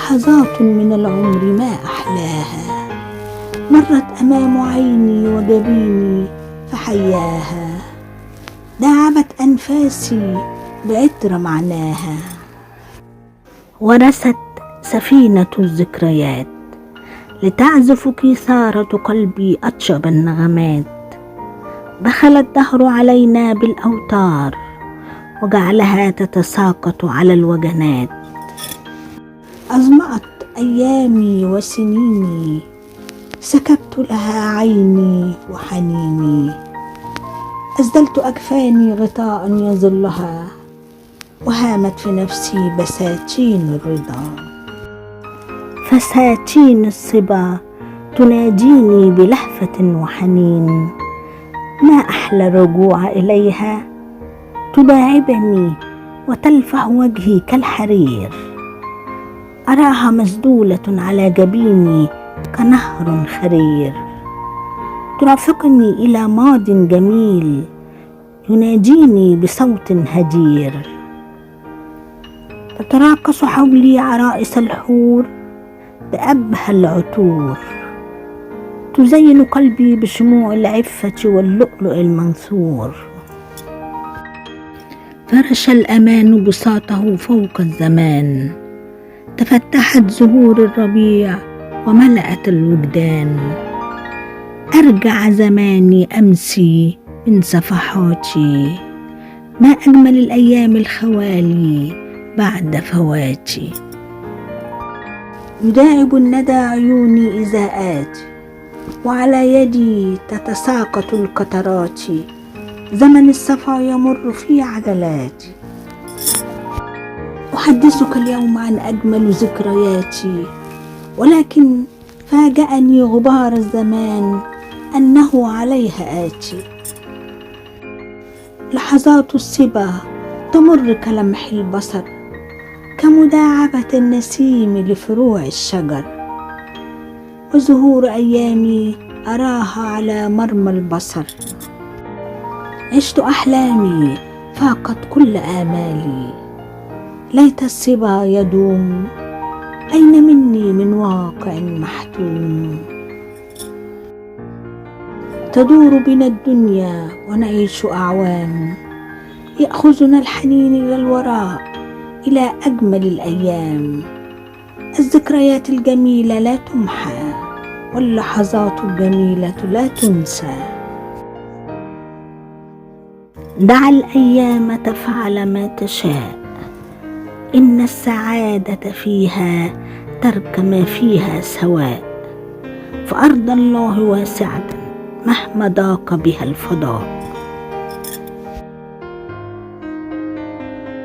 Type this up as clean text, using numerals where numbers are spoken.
لحظات من العمر ما أحلاها، مرت أمام عيني وجبيني فحياها، داعبت أنفاسي بعطر معناها، ورست سفينة الذكريات لتعزف كثارة قلبي أطيب النغمات. دخل الدهر علينا بالأوتار وجعلها تتساقط على الوجنات. أظمأت أيامي وسنيني، سكبت لها عيني وحنيني، أسدلت أكفاني غطاء يظلها، وهامت في نفسي بساتين الرضا. فساتين الصبا تناديني بلهفة وحنين، ما أحلى الرجوع إليها، تداعبني وتلفح وجهي كالحرير، أراها مسدولة على جبيني كنهر خرير، ترافقني إلى ماض جميل يناديني بصوت هدير. تتراقص حولي عرائس الحور بأبهى العطور، تزين قلبي بشموع العفة واللؤلؤ المنثور. فرش الأمان بساطه فوق الزمان، تفتحت زهور الربيع وملأت الوجدان، أرجع زماني أمسي من صفحاتي، ما أجمل الأيام الخوالي بعد فواتي. يداعب الندى عيوني إزاءاتي، وعلى يدي تتساقط القطرات، زمن الصفا يمر في عجلاتي. أحدثك اليوم عن أجمل ذكرياتي، ولكن فاجأني غبار الزمان أنه عليها آتي. لحظات الصبا تمر كلمح البصر، كمداعبة النسيم لفروع الشجر، وزهور أيامي أراها على مرمى البصر. عشت أحلامي فاقت كل آمالي، ليت الصبا يدوم، أين مني من واقع محتوم. تدور بنا الدنيا ونعيش أعوام، يأخذنا الحنين إلى الوراء إلى أجمل الأيام. الذكريات الجميلة لا تمحى، واللحظات الجميلة لا تنسى. دع الأيام تفعل ما تشاء، إن السعادة فيها ترك ما فيها سواء، فأرض الله واسعة مهما ضاق بها الفضاء.